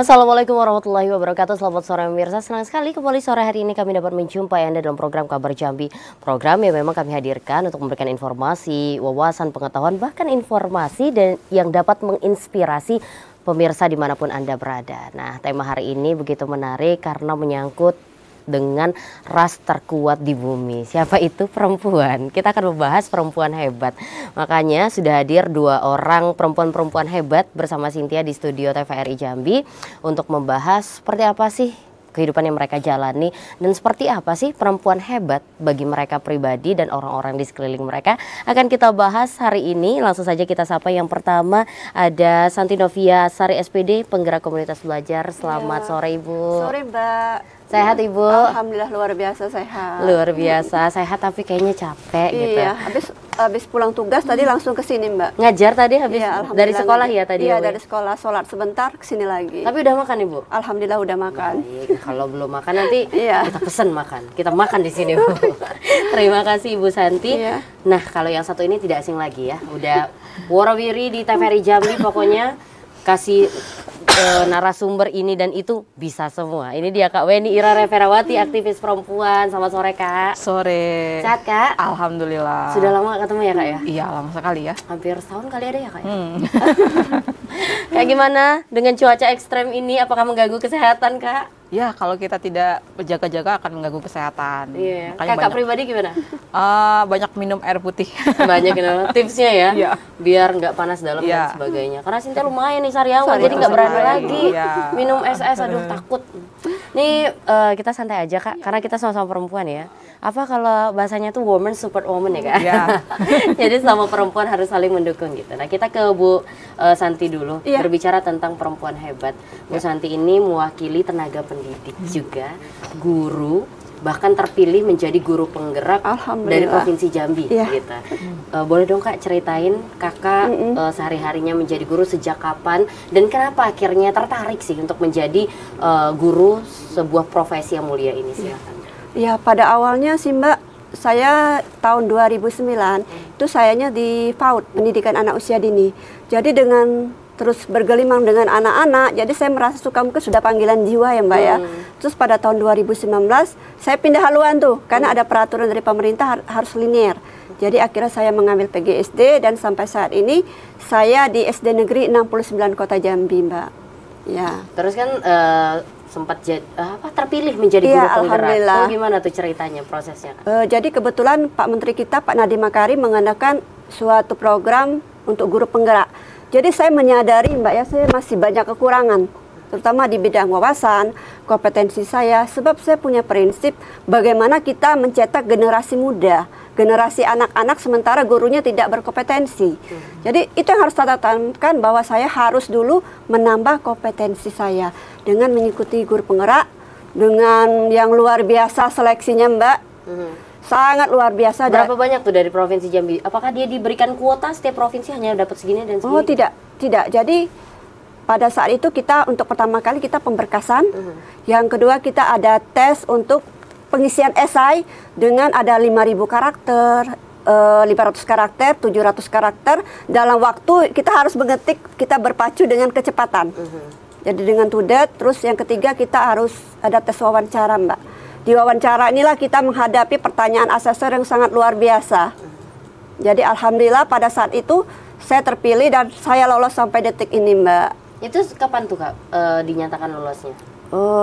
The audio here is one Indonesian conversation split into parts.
Assalamualaikum warahmatullahi wabarakatuh. Selamat sore pemirsa. Senang sekali kembali sore hari ini kami dapat menjumpai Anda dalam program Kabar Jambi. Program yang memang kami hadirkan untuk memberikan informasi, wawasan, pengetahuan, bahkan informasi dan yang dapat menginspirasi pemirsa dimanapun Anda berada. Nah, tema hari ini begitu menarik karena menyangkut dengan ras terkuat di bumi. Siapa itu? Perempuan. Kita akan membahas perempuan hebat. Makanya sudah hadir 2 orang perempuan-perempuan hebat bersama Cynthia di studio TVRI Jambi untuk membahas seperti apa sih kehidupan yang mereka jalani dan seperti apa sih perempuan hebat bagi mereka pribadi dan orang-orang di sekeliling mereka. Akan kita bahas hari ini. Langsung saja kita sapa yang pertama, ada Santi Novia Sari SPD, penggerak komunitas belajar. Selamat sore Ibu. Sore Mbak. Sehat Ibu? Alhamdulillah luar biasa sehat. Luar biasa sehat, tapi kayaknya capek gitu. Iya, habis pulang tugas tadi langsung ke sini Mbak. Ngajar tadi habis dari sekolah ya tadi? Iya, ya, dari sekolah, sholat sebentar ke sini lagi. Tapi udah makan Ibu? Alhamdulillah udah makan. Baik, kalau belum makan nanti kita pesen makan. Kita makan di sini Bu. Terima kasih Ibu Santi. Iya. Nah, kalau yang satu ini tidak asing lagi ya. Udah warawiri di TVRI Jambi, pokoknya kasih narasumber ini dan itu bisa semua. Ini dia Kak Weni Ira Reverawati, aktivis perempuan. Selamat sore Kak. Sore. Sehat Kak? Alhamdulillah. Sudah lama ketemu ya Kak ya? Iya, lama sekali ya. Hampir setahun kali ada ya Kak ya? Kayak gimana dengan cuaca ekstrem ini? Apakah mengganggu kesehatan Kak? Ya, kalau kita tidak berjaga-jaga akan mengganggu kesehatan. Iya. Makanya Kakak pribadi gimana? Banyak minum air putih. Banyak tipsnya ya, Iya. Biar nggak panas dalam dan sebagainya. Karena Sinta lumayan nih sariawan, jadi nggak berani lagi minum es. Aduh takut. Nih kita santai aja Kak, karena kita sama-sama perempuan ya. Apa kalau bahasanya tuh woman support woman ya Kak? Iya. Jadi sama perempuan harus saling mendukung gitu. Nah kita ke Bu Santi dulu, berbicara tentang perempuan hebat. Bu Santi ini mewakili tenaga pendidik juga, guru, bahkan terpilih menjadi guru penggerak dari Provinsi Jambi gitu. Boleh dong Kak ceritain Kakak sehari-harinya menjadi guru sejak kapan dan kenapa akhirnya tertarik sih untuk menjadi guru sebuah profesi yang mulia ini? Silakan. Ya, pada awalnya sih Mbak, saya tahun 2009 itu sayanya di PAUD, pendidikan anak usia dini. Jadi dengan terus bergelimang dengan anak-anak, jadi saya merasa suka, mungkin sudah panggilan jiwa ya Mbak ya. Terus pada tahun 2019 saya pindah haluan tuh, karena ada peraturan dari pemerintah harus linear. Jadi akhirnya saya mengambil PGSD dan sampai saat ini saya di SD Negeri 69 Kota Jambi Mbak. Ya. Terus kan sempat terpilih menjadi guru penggerak. Oh, gimana tuh ceritanya, prosesnya Kak? Jadi kebetulan Pak Menteri kita, Pak Nadiem Makarim mengadakan suatu program untuk guru penggerak. Jadi saya menyadari Mbak ya, saya masih banyak kekurangan, terutama di bidang wawasan, kompetensi saya, sebab saya punya prinsip bagaimana kita mencetak generasi muda, generasi anak-anak sementara gurunya tidak berkompetensi. Jadi itu yang harus catatankan, bahwa saya harus dulu menambah kompetensi saya dengan mengikuti guru penggerak, dengan yang luar biasa seleksinya Mbak. Sangat luar biasa. Berapa banyak tuh dari Provinsi Jambi? Apakah dia diberikan kuota setiap provinsi hanya dapat segini dan segini? Oh tidak. Jadi pada saat itu kita untuk pertama kali kita pemberkasan, yang kedua kita ada tes untuk pengisian esai dengan ada 5.000 karakter, 500 karakter, 700 karakter. Dalam waktu kita harus mengetik, kita berpacu dengan kecepatan. Jadi dengan tudet. Terus yang ketiga kita harus ada tes wawancara Mbak. Di wawancara inilah kita menghadapi pertanyaan asesor yang sangat luar biasa. Jadi alhamdulillah pada saat itu saya terpilih dan saya lolos sampai detik ini Mbak. Itu kapan tuh Kak dinyatakan lolosnya?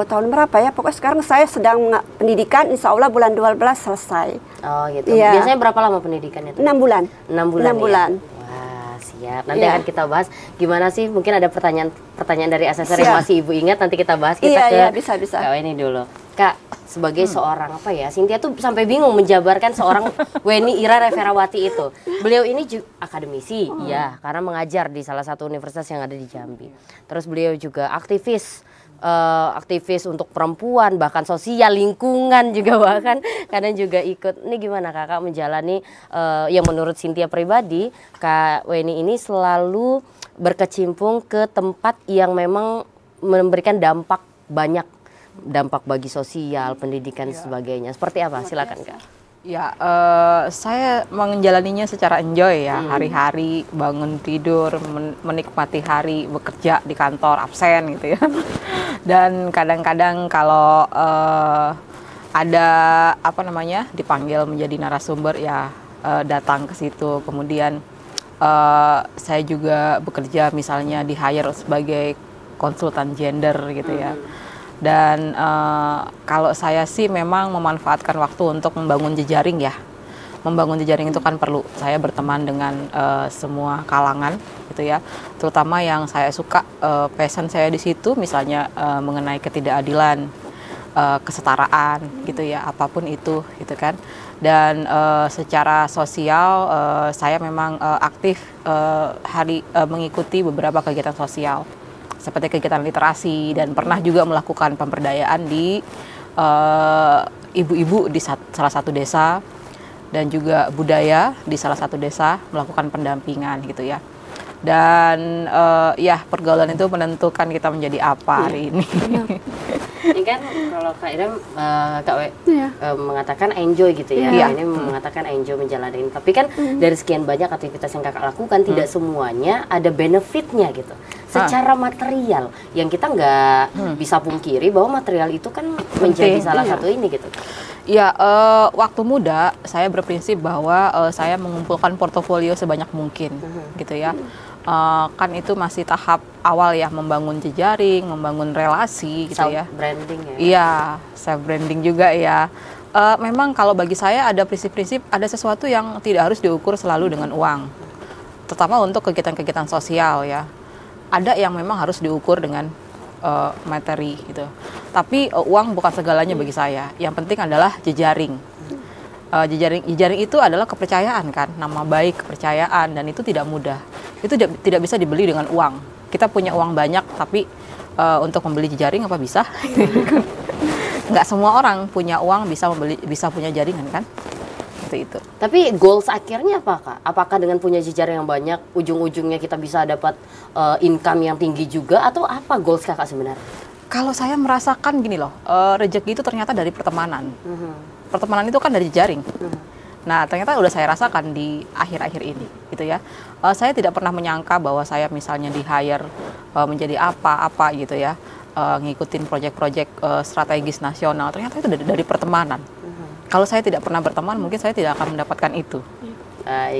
Tahun berapa ya? Pokoknya sekarang saya sedang pendidikan, insya Allah bulan 12 selesai. Oh gitu. Ya. Biasanya berapa lama pendidikannya tuh? 6 bulan. 6 bulan. 6 bulan. Wah siap. Nanti akan kita bahas gimana sih, mungkin ada pertanyaan dari asesor yang masih Ibu ingat, nanti kita bahas. Kita bisa. Kak Weni dulu. Kak, sebagai seorang apa ya, Cynthia tuh sampai bingung menjabarkan seorang Weni Ira Reverawati itu. Beliau ini akademisi, ya, karena mengajar di salah satu universitas yang ada di Jambi. Terus beliau juga aktivis untuk perempuan, bahkan sosial, lingkungan juga bahkan kadang juga ikut. Ini gimana Kakak menjalani yang menurut Cynthia pribadi, Kak Weni ini selalu berkecimpung ke tempat yang memang memberikan dampak banyak, dampak bagi sosial, pendidikan dan sebagainya. Seperti apa? Silakan Kak. Ya, saya menjalaninya secara enjoy ya, hari-hari bangun tidur, menikmati hari, bekerja di kantor, absen gitu ya. Dan kadang-kadang kalau ada apa namanya dipanggil menjadi narasumber ya datang ke situ. Kemudian saya juga bekerja misalnya di hire sebagai konsultan gender gitu ya. Dan kalau saya sih memang memanfaatkan waktu untuk membangun jejaring ya. Membangun jejaring itu kan perlu. Saya berteman dengan semua kalangan gitu ya. Terutama yang saya suka, passion saya di situ misalnya mengenai ketidakadilan, kesetaraan gitu ya, apapun itu gitu kan. Dan secara sosial saya memang aktif mengikuti beberapa kegiatan sosial seperti kegiatan literasi dan pernah juga melakukan pemberdayaan di ibu-ibu di salah satu desa dan juga budaya di salah satu desa melakukan pendampingan gitu ya. Dan ya pergaulan itu menentukan kita menjadi apa hari ini. Ini kan kalau Kak Ira, Kak W mengatakan enjoy gitu ya. Ini mengatakan enjoy menjalani. Tapi kan dari sekian banyak aktivitas yang Kakak lakukan, tidak semuanya ada benefitnya gitu. Secara material, yang kita nggak bisa pungkiri bahwa material itu kan menjadi salah satu ini gitu. Ya, waktu muda saya berprinsip bahwa saya mengumpulkan portofolio sebanyak mungkin gitu ya. Kan itu masih tahap awal ya, membangun jejaring, membangun relasi gitu ya. Branding ya. Iya, self branding juga ya. Memang kalau bagi saya ada prinsip-prinsip, ada sesuatu yang tidak harus diukur selalu dengan uang. Terutama untuk kegiatan-kegiatan sosial ya. Ada yang memang harus diukur dengan materi gitu. Tapi uang bukan segalanya bagi saya. Yang penting adalah jejaring. Jejaring itu adalah kepercayaan kan, nama baik, kepercayaan, dan itu tidak mudah. Itu tidak bisa dibeli dengan uang. Kita punya uang banyak, tapi untuk membeli jejaring apa bisa? Nggak semua orang punya uang bisa punya jaringan kan? Itu. Tapi goals akhirnya apa Kak? Apakah dengan punya jejaring yang banyak, ujung-ujungnya kita bisa dapat income yang tinggi juga, atau apa goals Kakak sebenarnya? Kalau saya merasakan gini loh, rezeki itu ternyata dari pertemanan. Pertemanan itu kan dari jejaring. Nah, ternyata udah saya rasakan di akhir-akhir ini, gitu ya. Saya tidak pernah menyangka bahwa saya misalnya di hire menjadi apa-apa gitu ya, ngikutin proyek-proyek strategis nasional. Ternyata itu dari pertemanan. Kalau saya tidak pernah berteman, mungkin saya tidak akan mendapatkan itu.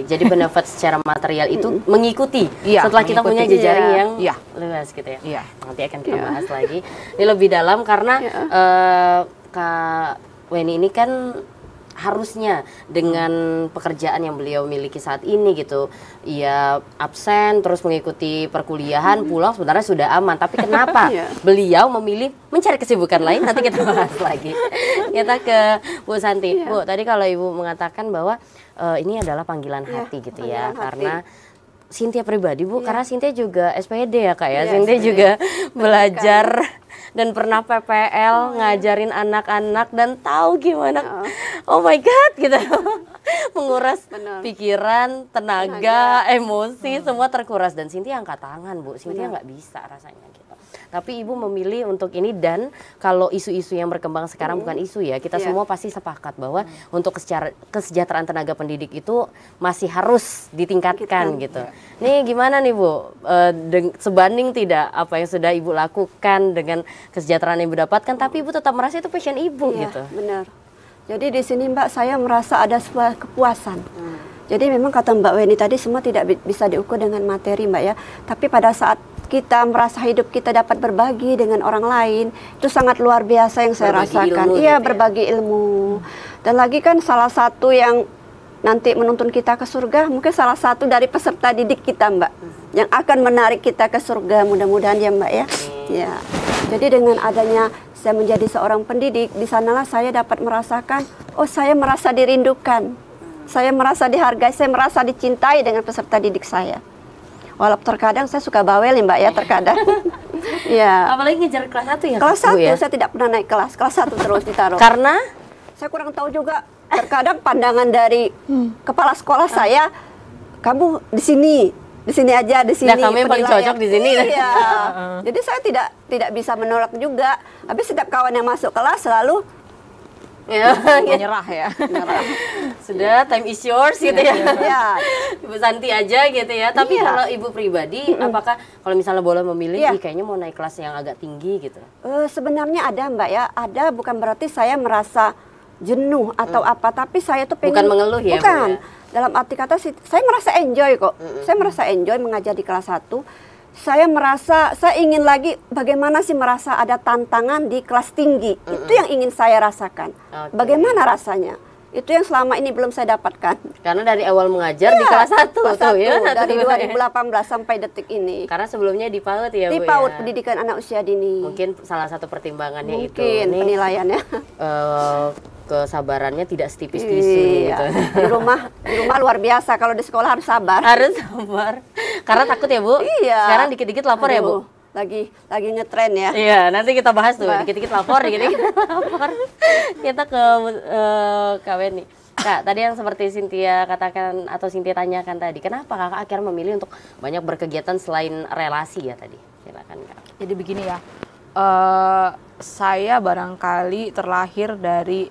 Jadi benefit secara material itu mengikuti setelah kita punya jejaring yang luas gitu ya. Nanti akan kita bahas lagi. Ini lebih dalam karena Kak Weni ini kan harusnya dengan pekerjaan yang beliau miliki saat ini gitu, ia absen terus mengikuti perkuliahan, pulang sebenarnya sudah aman, tapi kenapa beliau memilih mencari kesibukan lain? Nanti kita bahas lagi. Kita ke Bu Santi. Bu, tadi kalau Ibu mengatakan bahwa ini adalah panggilan hati gitu ya, karena Cynthia pribadi Bu, karena Cynthia juga SPD ya Kak ya, Cynthia juga belajar dan pernah PPL ngajarin anak-anak dan tahu gimana, oh my god gitu, menguras pikiran, tenaga, emosi semua terkuras, dan Cynthia angkat tangan Bu, Cynthia nggak bisa rasanya gitu. Tapi Ibu memilih untuk ini, dan kalau isu-isu yang berkembang sekarang bukan isu ya, kita semua pasti sepakat bahwa untuk kesejahteraan tenaga pendidik itu masih harus ditingkatkan gitu. Nih gimana nih Bu, sebanding tidak apa yang sudah Ibu lakukan dengan kesejahteraan yang Ibu dapatkan, tapi Ibu tetap merasa itu passion Ibu gitu. Benar. Jadi di sini Mbak, saya merasa ada sebuah kepuasan. Jadi memang kata Mbak Weni tadi, semua tidak bisa diukur dengan materi Mbak ya. Tapi pada saat kita merasa hidup kita dapat berbagi dengan orang lain, itu sangat luar biasa yang saya rasakan. Iya, berbagi ilmu. Dan lagi kan salah satu yang nanti menuntun kita ke surga, mungkin salah satu dari peserta didik kita Mbak, yang akan menarik kita ke surga, mudah-mudahan ya Mbak ya. Ya. Jadi dengan adanya saya menjadi seorang pendidik, di sanalah saya dapat merasakan, oh saya merasa dirindukan, saya merasa dihargai, saya merasa dicintai dengan peserta didik saya. Walaupun terkadang saya suka bawel ya Mbak ya, terkadang. Ya. Apalagi ngejar kelas 1 ya? Kelas 1 ya? Saya tidak pernah naik kelas 1 terus ditaruh. Karena? Saya kurang tahu juga. Terkadang pandangan dari kepala sekolah saya, kamu di sini aja, di sini. Nah, kamu yang paling cocok di sini. Iya. Jadi saya tidak bisa menolak juga. Habis setiap kawan yang masuk kelas selalu Ya, menyerah ya. sudah time is yours gitu ya. Ya. Ibu Santi aja gitu ya. Tapi kalau ibu pribadi, apakah kalau misalnya boleh memilih, "Ih, kayaknya mau naik kelas yang agak tinggi gitu"? Sebenarnya ada Mbak ya, ada, bukan berarti saya merasa jenuh atau apa, tapi saya tuh pengen, Bukan mengeluh ya, Bu, bukan. ya? Dalam arti kata saya merasa enjoy kok. Saya merasa enjoy mengajar di kelas 1. Saya merasa, saya ingin lagi bagaimana sih merasa ada tantangan di kelas tinggi. Itu yang ingin saya rasakan. Bagaimana rasanya? Itu yang selama ini belum saya dapatkan. Karena dari awal mengajar di kelas 1 tuh ya. Dari 2018 sampai detik ini. Karena sebelumnya di PAUD ya, Bu. Di PAUD, ya? Pendidikan Anak Usia Dini. Mungkin salah satu pertimbangannya itu. Mungkin penilaiannya. Kesabarannya tidak setipis tisu Iya. gitu. Di rumah luar biasa, kalau di sekolah harus sabar. Harus sabar. Karena takut ya, Bu. Iya. Sekarang dikit-dikit lapor ya, Bu. Lagi ngetren ya. Iya, nanti kita bahas tuh. Dikit-dikit lapor, dikit-dikit lapor. Kita ke Kak Weni. Kak, tadi yang seperti Cynthia katakan atau Cynthia tanyakan tadi, kenapa Kakak akhirnya memilih untuk banyak berkegiatan selain relasi ya tadi? Silakan, Kak. Jadi begini ya, saya barangkali terlahir dari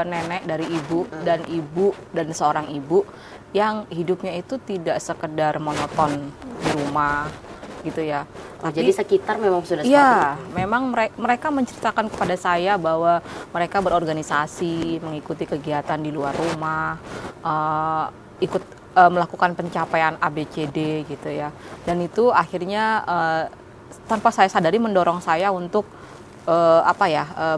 nenek, dari ibu dan seorang ibu yang hidupnya itu tidak sekedar monoton di rumah gitu ya. Jadi sekitar memang sudah seperti Iya, memang mereka menceritakan kepada saya bahwa mereka berorganisasi, mengikuti kegiatan di luar rumah, ikut melakukan pencapaian ABCD gitu ya. Dan itu akhirnya tanpa saya sadari mendorong saya untuk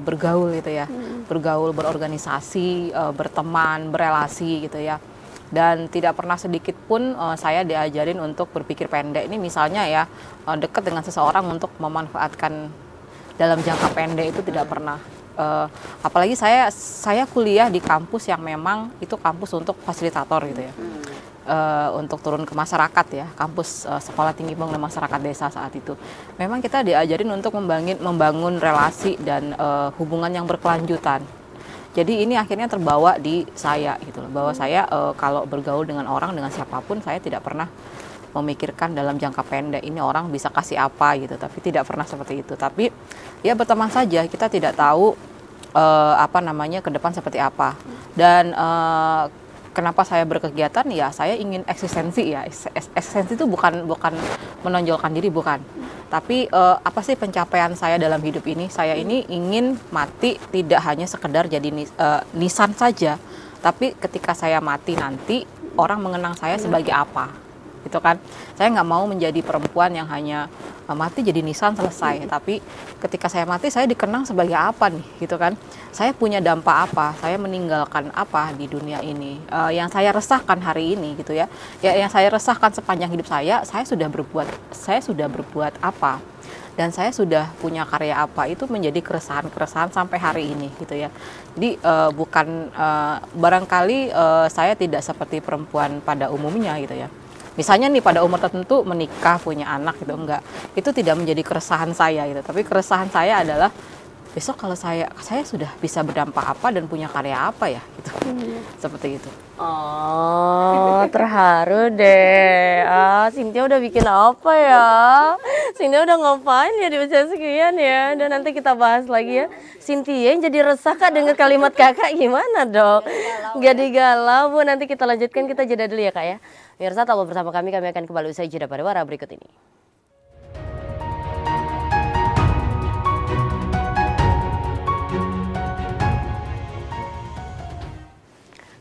bergaul gitu ya, bergaul, berorganisasi, berteman, berelasi gitu ya. Dan tidak pernah sedikit pun saya diajarin untuk berpikir pendek. Ini misalnya ya, dekat dengan seseorang untuk memanfaatkan dalam jangka pendek itu tidak pernah. Apalagi saya kuliah di kampus yang memang itu kampus untuk fasilitator gitu ya. Untuk turun ke masyarakat ya, kampus Sekolah Tinggi Pembangunan Masyarakat Desa saat itu. Memang kita diajarin untuk membangun relasi dan hubungan yang berkelanjutan. Jadi ini akhirnya terbawa di saya gitu loh, bahwa saya kalau bergaul dengan orang, dengan siapapun, saya tidak pernah memikirkan dalam jangka pendek ini orang bisa kasih apa gitu, tapi tidak pernah seperti itu. Tapi ya berteman saja, kita tidak tahu ke depan seperti apa. Dan kenapa saya berkegiatan ya, saya ingin eksistensi ya. Eksistensi itu bukan menonjolkan diri, bukan. Tapi apa sih pencapaian saya dalam hidup ini? Saya ini ingin mati tidak hanya sekedar jadi nisan saja, tapi ketika saya mati nanti orang mengenang saya sebagai apa, gitu kan? Saya nggak mau menjadi perempuan yang hanya mati jadi nisan selesai, tapi ketika saya mati saya dikenang sebagai apa nih, gitu kan? Saya punya dampak apa? Saya meninggalkan apa di dunia ini? Yang saya resahkan hari ini, gitu ya? Yang saya resahkan sepanjang hidup saya sudah berbuat apa? Dan saya sudah punya karya apa? Itu menjadi keresahan sampai hari ini, gitu ya. Jadi barangkali saya tidak seperti perempuan pada umumnya, gitu ya. Misalnya nih pada umur tertentu menikah, punya anak gitu, enggak. Itu tidak menjadi keresahan saya gitu. Tapi keresahan saya adalah besok kalau saya sudah bisa berdampak apa dan punya karya apa ya gitu. Seperti itu. Oh, terharu deh. Cynthia udah bikin apa ya? Cynthia udah ngapain ya di usia sekian ya? Dan nanti kita bahas lagi ya. Cynthia yang jadi resah Kak dengar kalimat Kakak, gimana dong? Jadi galau, Bu. Nanti kita lanjutkan, kita jeda dulu ya Kak ya. Pemirsa, tetap bersama kami akan kembali usai jeda pariwara berikut ini.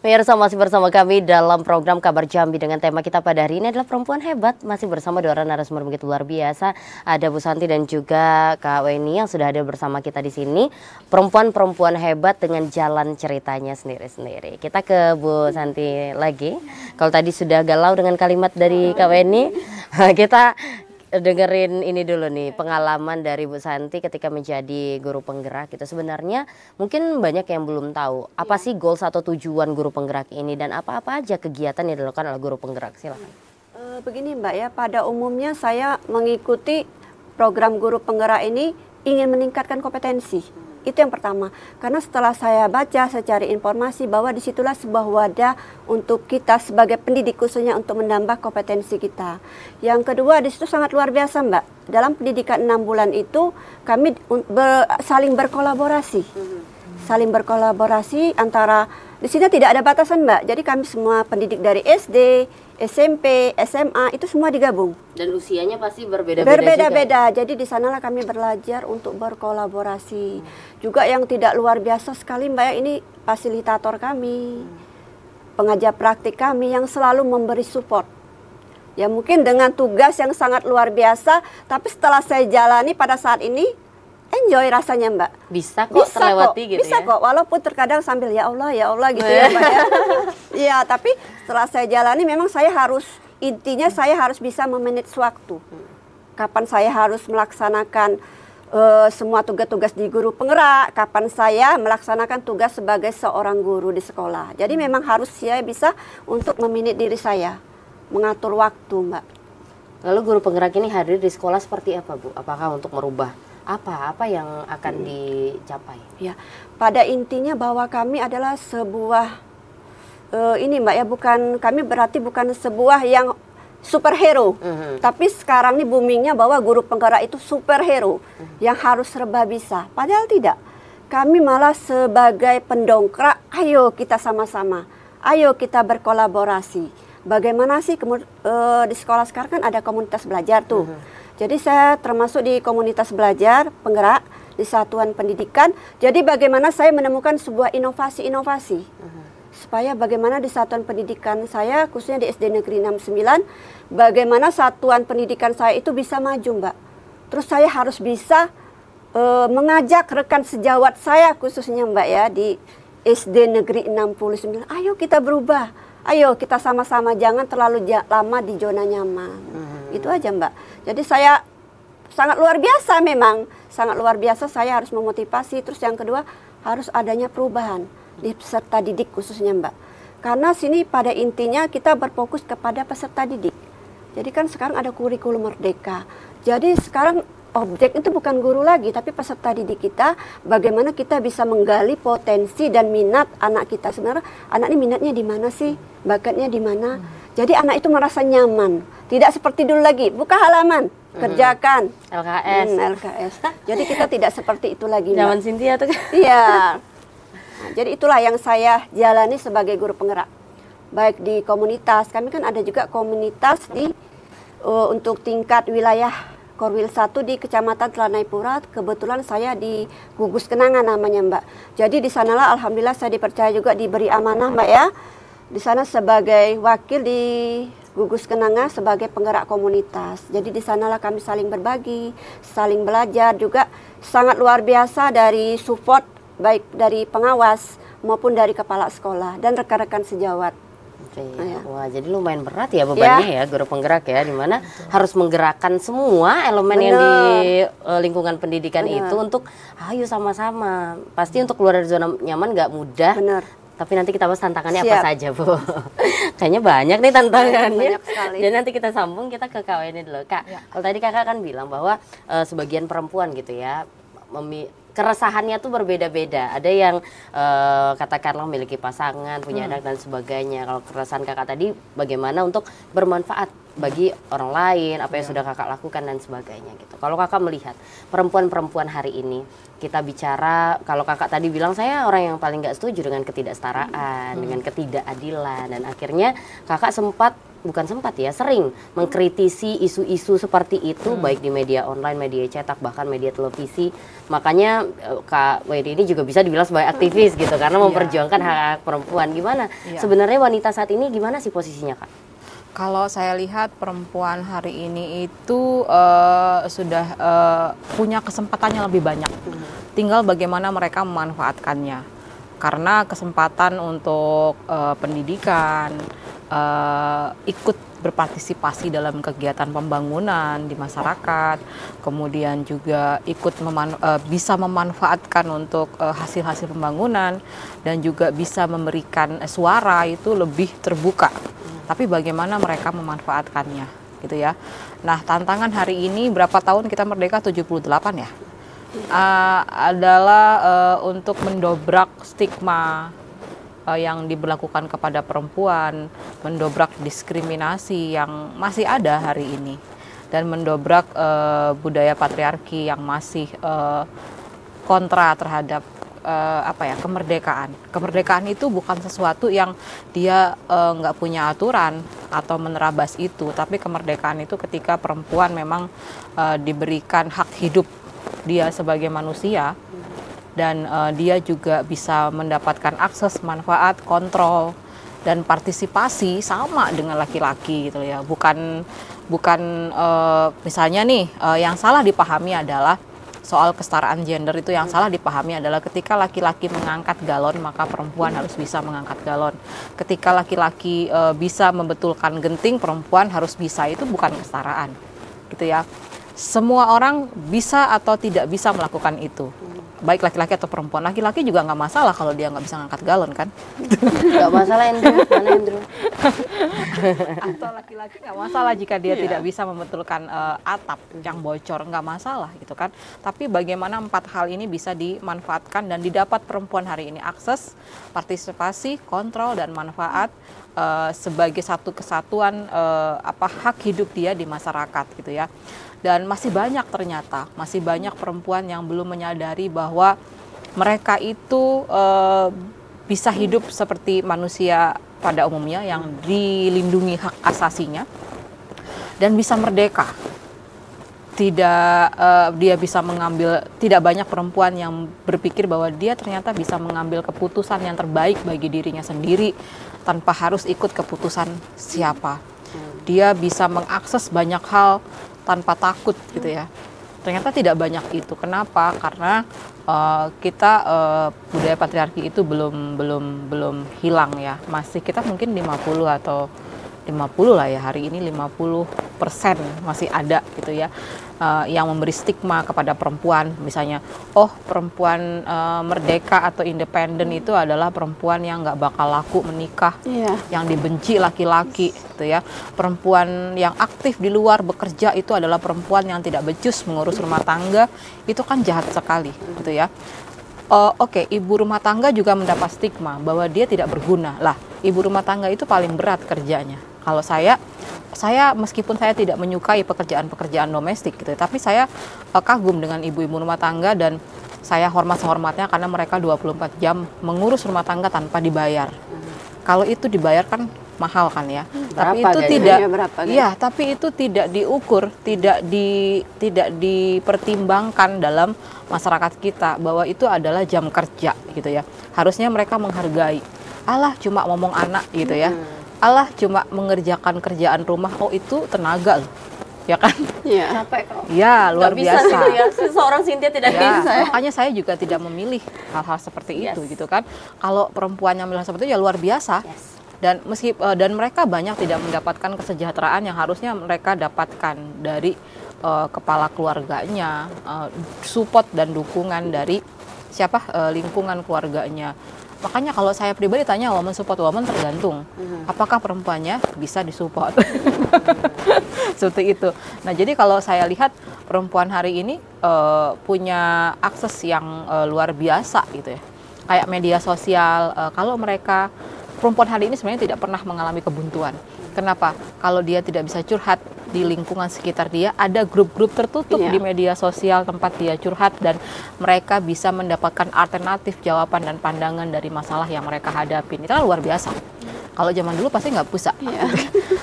Pemirsa, masih bersama kami dalam program Kabar Jambi dengan tema kita pada hari ini adalah perempuan hebat. Masih bersama dua orang narasumber begitu luar biasa. Ada Bu Santi dan juga Kak Weni yang sudah ada bersama kita di sini. Perempuan-perempuan hebat dengan jalan ceritanya sendiri-sendiri. Kita ke Bu Santi lagi. Kalau tadi sudah galau dengan kalimat dari Kak Weni, kita dengerin ini dulu nih, pengalaman dari Bu Santi ketika menjadi guru penggerak gitu. Sebenarnya mungkin banyak yang belum tahu apa sih goals atau tujuan guru penggerak ini dan apa-apa aja kegiatan yang dilakukan oleh guru penggerak. Silakan. Begini Mbak ya, pada umumnya saya mengikuti program guru penggerak ini ingin meningkatkan kompetensi. Itu yang pertama, karena setelah saya baca, saya cari informasi bahwa disitulah sebuah wadah untuk kita sebagai pendidik, khususnya untuk menambah kompetensi kita. Yang kedua, disitu sangat luar biasa Mbak. Dalam pendidikan 6 bulan itu kami saling berkolaborasi. saling berkolaborasi antara, di sini tidak ada batasan Mbak. Jadi kami semua pendidik dari SD, SMP, SMA itu semua digabung. Dan usianya pasti berbeda-beda Berbeda-beda. juga. Jadi di sanalah kami belajar untuk berkolaborasi. Juga yang tidak luar biasa sekali Mbak ya, ini fasilitator kami, pengajar praktik kami yang selalu memberi support. Ya mungkin dengan tugas yang sangat luar biasa, tapi setelah saya jalani pada saat ini, enjoy rasanya Mbak. Bisa kok terlewati gitu bisa ya. kok, walaupun terkadang sambil ya Allah gitu ya Mbak ya. Iya, tapi setelah saya jalani memang saya harus, intinya saya harus bisa memanage waktu. Kapan saya harus melaksanakan semua tugas-tugas di guru penggerak, kapan saya melaksanakan tugas sebagai seorang guru di sekolah. Jadi memang harus saya bisa untuk memanage diri saya, mengatur waktu Mbak. Lalu guru penggerak ini hadir di sekolah seperti apa Bu? Apakah untuk merubah apa yang akan dicapai? Ya, pada intinya bahwa kami adalah sebuah ini Mbak ya, kami berarti bukan sebuah yang superhero, tapi sekarang ini boomingnya bahwa guru penggerak itu superhero yang harus serba bisa. Padahal tidak, kami malah sebagai pendongkrak. Ayo kita sama-sama, ayo kita berkolaborasi. Bagaimana sih di sekolah sekarang kan ada komunitas belajar tuh. Jadi saya termasuk di komunitas belajar penggerak di satuan pendidikan. Jadi bagaimana saya menemukan sebuah inovasi-inovasi supaya bagaimana di satuan pendidikan saya, khususnya di SD Negeri 69, bagaimana satuan pendidikan saya itu bisa maju Mbak. Terus saya harus bisa mengajak rekan sejawat saya khususnya Mbak ya di SD Negeri 69. Ayo kita berubah. Ayo kita sama-sama, jangan terlalu lama di zona nyaman. Itu aja Mbak. Jadi saya sangat luar biasa memang. Sangat luar biasa, saya harus memotivasi. Terus yang kedua, harus adanya perubahan di peserta didik khususnya Mbak. Karena sini pada intinya kita berfokus kepada peserta didik. Jadi kan sekarang ada kurikulum merdeka. Jadi sekarang objek itu bukan guru lagi, tapi peserta didik kita. Bagaimana kita bisa menggali potensi dan minat anak kita. Sebenarnya anak ini minatnya di mana sih? Bakatnya di mana? Jadi anak itu merasa nyaman. Tidak seperti dulu lagi, buka halaman, kerjakan. LKS. Jadi kita tidak seperti itu lagi. Zaman Cynthia tuh. Iya. Nah, jadi itulah yang saya jalani sebagai guru penggerak. Baik di komunitas, kami kan ada juga komunitas di untuk tingkat wilayah Korwil 1 di Kecamatan Telanai-Pura. Kebetulan saya di Gugus Kenanga namanya Mbak. Jadi di sanalah alhamdulillah saya dipercaya juga, diberi amanah Mbak ya. Di sana sebagai wakil di Gugus Kenanga sebagai penggerak komunitas. Jadi di sanalah kami saling berbagi, saling belajar juga, sangat luar biasa dari support baik dari pengawas maupun dari kepala sekolah dan rekan-rekan sejawat. Wah, jadi lumayan berat ya bebannya ya guru penggerak ya, dimana harus menggerakkan semua elemen yang di lingkungan pendidikan itu untuk ayo sama-sama. Pasti untuk keluar dari zona nyaman nggak mudah. Tapi nanti kita bahas tantangannya apa saja Bu. Kayaknya banyak nih tantangannya. Banyak sekali. Dan nanti kita sambung, kita ke Kak ini dulu Kak. Kalau tadi Kakak kan bilang bahwa sebagian perempuan gitu ya, keresahannya tuh berbeda-beda. Ada yang katakanlah memiliki pasangan, punya anak dan sebagainya. Kalau keresahan Kakak tadi bagaimana untuk bermanfaat bagi orang lain, apa yang sudah Kakak lakukan dan sebagainya gitu. Kalau Kakak melihat perempuan-perempuan hari ini, kita bicara, kalau Kakak tadi bilang saya orang yang paling nggak setuju dengan ketidaksetaraan, dengan ketidakadilan, dan akhirnya Kakak sering mengkritisi isu-isu seperti itu baik di media online, media cetak, bahkan media televisi. Makanya Kak Wedi ini juga bisa dibilang sebagai aktivis gitu karena memperjuangkan hak-hak perempuan. Gimana sebenarnya wanita saat ini, gimana sih posisinya Kak? Kalau saya lihat perempuan hari ini itu sudah punya kesempatannya lebih banyak. Tinggal bagaimana mereka memanfaatkannya. Karena kesempatan untuk pendidikan, ikut berpartisipasi dalam kegiatan pembangunan di masyarakat, kemudian juga ikut bisa memanfaatkan untuk hasil-hasil pembangunan, dan juga bisa memberikan suara itu lebih terbuka. Tapi bagaimana mereka memanfaatkannya gitu ya. Nah, tantangan hari ini, berapa tahun kita merdeka? 78 ya. Adalah untuk mendobrak stigma yang diberlakukan kepada perempuan, mendobrak diskriminasi yang masih ada hari ini, dan mendobrak budaya patriarki yang masih kontra terhadap kemerdekaan. Kemerdekaan itu bukan sesuatu yang dia nggak punya aturan atau menerabas itu, tapi kemerdekaan itu ketika perempuan memang diberikan hak hidup dia sebagai manusia, dan dia juga bisa mendapatkan akses, manfaat, kontrol, dan partisipasi sama dengan laki-laki gitu ya. Bukan misalnya nih yang salah dipahami adalah soal kesetaraan gender. Itu yang salah dipahami adalah ketika laki-laki mengangkat galon maka perempuan harus bisa mengangkat galon. Ketika laki-laki bisa membetulkan genting, perempuan harus bisa. Itu bukan kesetaraan gitu ya. Semua orang bisa atau tidak bisa melakukan itu, baik laki-laki atau perempuan. Laki-laki juga nggak masalah kalau dia nggak bisa ngangkat galon kan? Nggak masalah, Andrew. Mana Andrew? Atau laki-laki nggak masalah jika dia tidak bisa membetulkan atap yang bocor, nggak masalah gitu kan. Tapi bagaimana 4 hal ini bisa dimanfaatkan dan didapat perempuan hari ini: akses, partisipasi, kontrol, dan manfaat sebagai satu kesatuan hak hidup dia di masyarakat gitu ya. Dan masih banyak perempuan yang belum menyadari bahwa mereka itu bisa hidup seperti manusia pada umumnya yang dilindungi hak asasinya dan bisa merdeka. Dia bisa mengambil, tidak banyak perempuan yang berpikir bahwa dia ternyata bisa mengambil keputusan yang terbaik bagi dirinya sendiri tanpa harus ikut keputusan siapa. Dia bisa mengakses banyak hal tanpa takut gitu ya. Ternyata tidak banyak itu. Kenapa? Karena budaya patriarki itu belum hilang ya. Masih kita mungkin 50 atau 50 lah ya, hari ini 50% masih ada gitu ya, yang memberi stigma kepada perempuan. Misalnya, perempuan merdeka atau independen itu adalah perempuan yang nggak bakal laku menikah, yang dibenci laki-laki gitu ya. Perempuan yang aktif di luar bekerja itu adalah perempuan yang tidak becus mengurus rumah tangga. Itu kan jahat sekali gitu ya. Ibu rumah tangga juga mendapat stigma bahwa dia tidak berguna. Lah, ibu rumah tangga itu paling berat kerjanya. Kalau saya meskipun saya tidak menyukai pekerjaan-pekerjaan domestik gitu, tapi saya kagum dengan ibu-ibu rumah tangga dan saya hormat sehormatnya karena mereka 24 jam mengurus rumah tangga tanpa dibayar. Kalau itu dibayar kan mahal kan ya. Tapi itu tapi itu tidak diukur, tidak dipertimbangkan dalam masyarakat kita bahwa itu adalah jam kerja gitu ya. Harusnya mereka menghargai. Alah cuma ngomong anak gitu ya. Alah cuma mengerjakan kerjaan rumah, itu tenaga loh. Ya kan? Iya. Capek kok. Ya, luar biasa. Bisa gitu ya. Seorang Cynthia tidak bisa. Makanya saya juga tidak memilih hal-hal seperti itu gitu kan. Kalau perempuan yang memilih seperti itu ya luar biasa. Dan dan mereka banyak tidak mendapatkan kesejahteraan yang harusnya mereka dapatkan dari kepala keluarganya, support dan dukungan dari lingkungan keluarganya. Makanya kalau saya pribadi tanya woman support woman, tergantung apakah perempuannya bisa disupport. Seperti itu. Nah, jadi kalau saya lihat perempuan hari ini punya akses yang luar biasa gitu ya. Kayak media sosial, kalau mereka perempuan hari ini sebenarnya tidak pernah mengalami kebuntuan. Kenapa? Kalau dia tidak bisa curhat di lingkungan sekitar dia, ada grup-grup tertutup di media sosial tempat dia curhat dan mereka bisa mendapatkan alternatif jawaban dan pandangan dari masalah yang mereka hadapin. Itu kan luar biasa. Kalau zaman dulu pasti nggak bisa.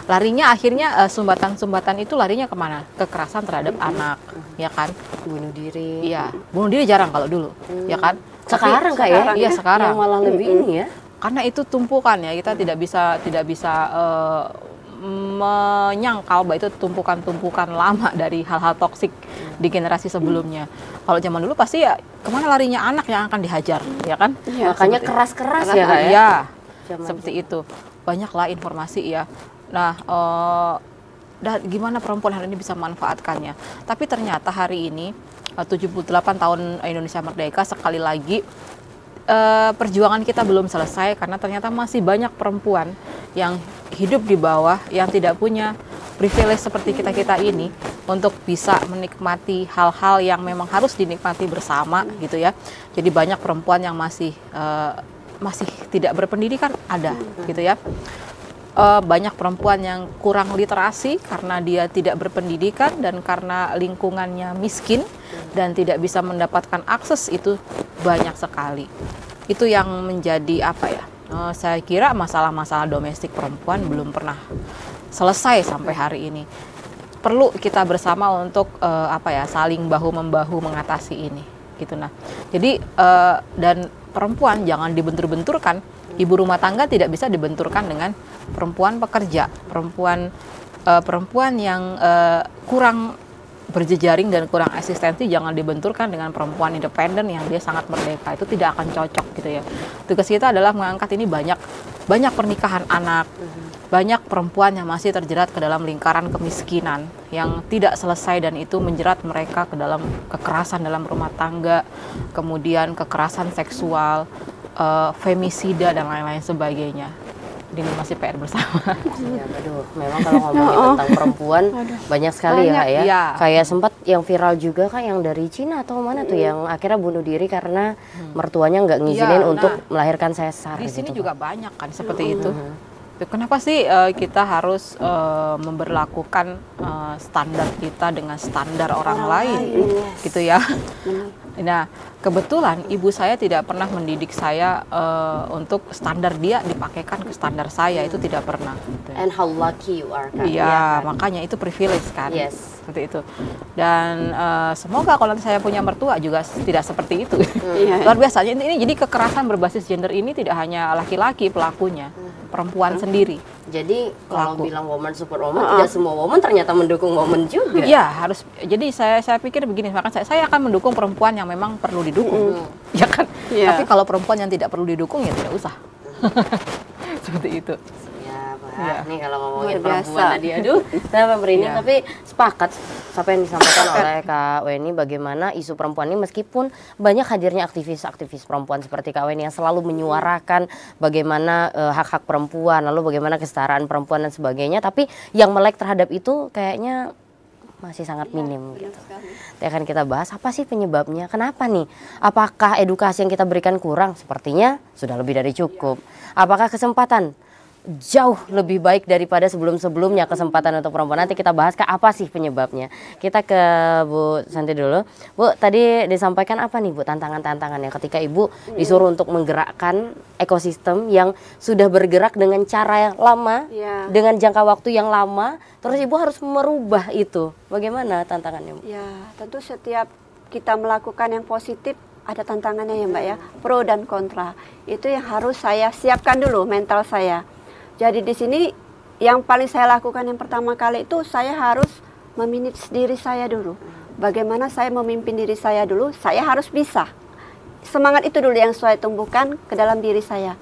Larinya akhirnya sumbatan-sumbatan itu larinya kemana? Kekerasan terhadap anak, ya kan? Bunuh diri. Iya, bunuh diri jarang kalau dulu, ya kan? Sekarang kayak iya sekarang. Yang malah lebih ini ya. Karena itu tumpukan ya, kita tidak bisa menyangkal bahwa itu tumpukan-tumpukan lama dari hal-hal toksik di generasi sebelumnya. Kalau zaman dulu pasti ya kemana larinya anak yang akan dihajar, ya kan? Ya, makanya keras-keras ya Kak ya. Iya, seperti itu. Banyaklah informasi ya. Nah, gimana perempuan hari ini bisa memanfaatkannya? Tapi ternyata hari ini 78 tahun Indonesia merdeka, sekali lagi perjuangan kita belum selesai karena ternyata masih banyak perempuan yang hidup di bawah, yang tidak punya privilege seperti kita ini untuk bisa menikmati hal-hal yang memang harus dinikmati bersama gitu ya. Jadi banyak perempuan yang masih tidak berpendidikan ada gitu ya. Banyak perempuan yang kurang literasi karena dia tidak berpendidikan dan karena lingkungannya miskin dan tidak bisa mendapatkan akses itu banyak sekali. Itu yang menjadi apa ya? Saya kira masalah-masalah domestik perempuan belum pernah selesai sampai hari ini. Perlu kita bersama untuk saling bahu-membahu mengatasi ini, gitu. Nah, jadi dan perempuan jangan dibentur-benturkan. Ibu rumah tangga tidak bisa dibenturkan dengan perempuan pekerja, perempuan yang kurang berjejaring dan kurang eksistensi jangan dibenturkan dengan perempuan independen yang dia sangat merdeka. Itu tidak akan cocok, gitu ya. Tugas kita adalah mengangkat ini banyak pernikahan anak, banyak perempuan yang masih terjerat ke dalam lingkaran kemiskinan yang tidak selesai, dan itu menjerat mereka ke dalam kekerasan dalam rumah tangga, kemudian kekerasan seksual, femisida dan lain-lain sebagainya. Ini masih PR bersama. Ya, aduh, memang kalau ngomongin tentang perempuan banyak sekali ya, Kak, ya. Ya. Kayak sempat yang viral juga, Kak, yang dari Cina atau mana tuh yang akhirnya bunuh diri karena mertuanya nggak ngizinin untuk melahirkan sesar. Di sini gitu, juga banyak kan seperti itu. Kenapa sih kita harus memberlakukan standar kita dengan standar orang lain, gitu ya? Nah, kebetulan ibu saya tidak pernah mendidik saya untuk standar dia dipakaikan ke standar saya, itu tidak pernah. Gitu. And how lucky you are, Kak. Iya, makanya itu privilege kan. Yes. Seperti itu. Dan semoga kalau nanti saya punya mertua juga tidak seperti itu. Luar biasa. Ini jadi kekerasan berbasis gender ini tidak hanya laki-laki pelakunya, perempuan sendiri. Jadi kalau bilang woman super woman, tidak semua woman ternyata mendukung woman juga. Iya, harus. Jadi saya pikir begini, maka saya akan mendukung perempuan yang memang perlu didukung. Ya kan? Tapi kalau perempuan yang tidak perlu didukung ya tidak usah. Seperti itu. Ya. Nih kalau ngomongin perempuan tadi, aduh, saya merinding. Tapi sepakat apa yang disampaikan oleh Kak Weni, bagaimana isu perempuan ini meskipun banyak hadirnya aktivis-aktivis perempuan seperti Kak Weni yang selalu menyuarakan bagaimana hak-hak perempuan, lalu bagaimana kesetaraan perempuan dan sebagainya, tapi yang melek terhadap itu kayaknya masih sangat minim gitu. Nanti akan kita bahas apa sih penyebabnya, kenapa nih? Apakah edukasi yang kita berikan kurang? Sepertinya sudah lebih dari cukup. Apakah kesempatan jauh lebih baik daripada sebelum-sebelumnya kesempatan untuk perempuan? Nanti kita bahas apa sih penyebabnya. Kita ke Bu Santi dulu. Bu, tadi disampaikan apa nih Bu tantangan-tantangannya ketika Ibu disuruh untuk menggerakkan ekosistem yang sudah bergerak dengan cara yang lama, dengan jangka waktu yang lama, terus Ibu harus merubah itu. Bagaimana tantangannya, Bu? Ya, tentu setiap kita melakukan yang positif ada tantangannya ya Mbak ya, pro dan kontra. Itu yang harus saya siapkan dulu mental saya. Jadi di sini yang paling saya lakukan yang pertama kali itu saya harus memanage diri saya dulu. Bagaimana saya memimpin diri saya dulu, saya harus bisa. Semangat itu dulu yang saya tumbuhkan ke dalam diri saya.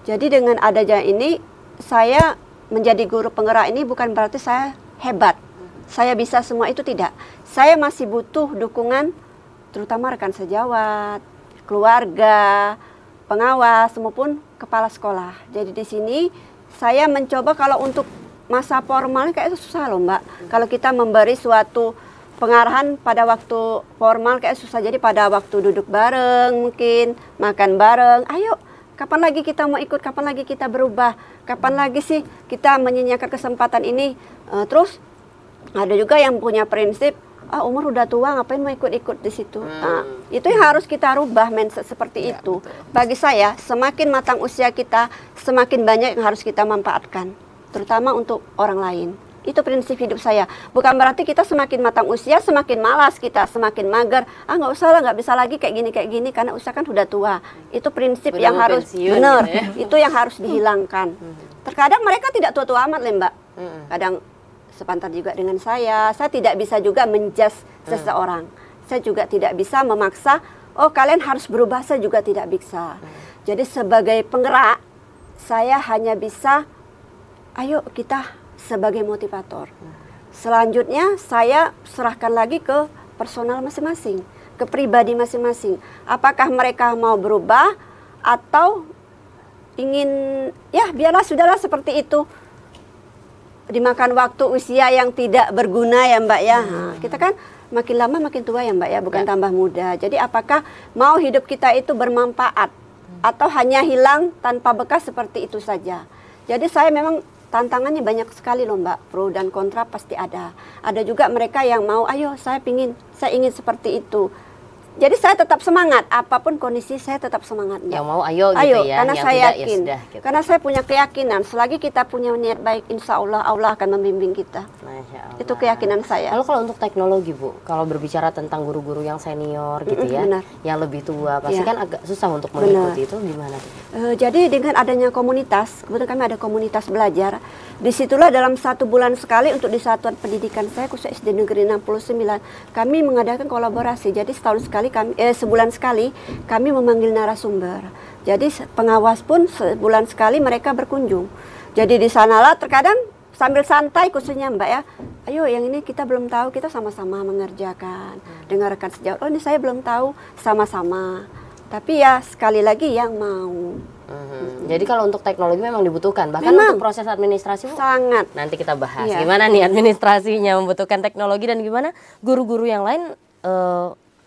Jadi dengan adanya ini, saya menjadi guru penggerak ini bukan berarti saya hebat. Saya bisa semua itu tidak. Saya masih butuh dukungan, terutama rekan sejawat, keluarga, pengawas, maupun kepala sekolah. Jadi di sini saya mencoba kalau untuk masa formal kayak susah loh Mbak. Kalau kita memberi suatu pengarahan pada waktu formal kayak susah. Jadi pada waktu duduk bareng mungkin, makan bareng, ayo kapan lagi kita mau ikut, kapan lagi kita berubah, kapan lagi sih kita menyanyiakan kesempatan ini. Terus ada juga yang punya prinsip, umur udah tua ngapain mau ikut-ikut di situ. Nah, itu yang harus kita rubah mindset seperti itu. Bagi saya, semakin matang usia kita, semakin banyak yang harus kita manfaatkan, terutama untuk orang lain. Itu prinsip hidup saya. Bukan berarti kita semakin matang usia, semakin malas kita, semakin mager. Nggak usah lah, nggak bisa lagi kayak gini, karena usia kan udah tua. Itu prinsip yang harus benar. Itu yang harus dihilangkan. Terkadang mereka tidak tua-tua amat, Mbak. Kadang sepantar juga dengan saya tidak bisa juga menjudge seseorang. Saya juga tidak bisa memaksa, oh kalian harus berubah, saya juga tidak bisa. Jadi sebagai penggerak, saya hanya bisa, ayo kita sebagai motivator. Selanjutnya saya serahkan lagi ke personal masing-masing, ke pribadi masing-masing. Apakah mereka mau berubah atau ingin, ya biarlah sudahlah seperti itu. Dimakan waktu usia yang tidak berguna ya Mbak ya. Kita kan makin lama makin tua ya Mbak ya, bukan tambah muda. Jadi apakah mau hidup kita itu bermanfaat atau hanya hilang tanpa bekas seperti itu saja. Jadi saya memang tantangannya banyak sekali loh Mbak, pro dan kontra pasti ada. Ada juga mereka yang mau, ayo saya ingin seperti itu. Jadi saya tetap semangat, apapun kondisi saya tetap semangat. Yang mau ayo Ayo, gitu ya. karena yang saya tidak, ya yakin. sudah, gitu. Karena saya punya keyakinan, selagi kita punya niat baik, insya Allah Allah akan membimbing kita. Masya Allah. Itu keyakinan saya. Lalu kalau untuk teknologi Bu, kalau berbicara tentang guru-guru yang senior gitu ya, benar. yang lebih tua, pasti Iya. kan agak susah untuk mengikuti itu gimana tuh? Jadi dengan adanya komunitas, kebetulan kami ada komunitas belajar. Disitulah dalam 1 bulan sekali untuk di satuan pendidikan saya khusus SD Negeri 69, kami mengadakan kolaborasi. Jadi sebulan sekali kami memanggil narasumber. Jadi pengawas pun sebulan sekali mereka berkunjung. Jadi di sanalah terkadang sambil santai khususnya Mbak ya, ayo yang ini kita belum tahu, kita sama-sama mengerjakan. Dengarkan sejauh, oh ini saya belum tahu, sama-sama. Tapi ya sekali lagi yang mau. Jadi kalau untuk teknologi memang dibutuhkan, bahkan Memang. untuk proses administrasi Bu, Sangat. nanti kita bahas Iya. gimana nih administrasinya membutuhkan teknologi dan gimana guru-guru yang lain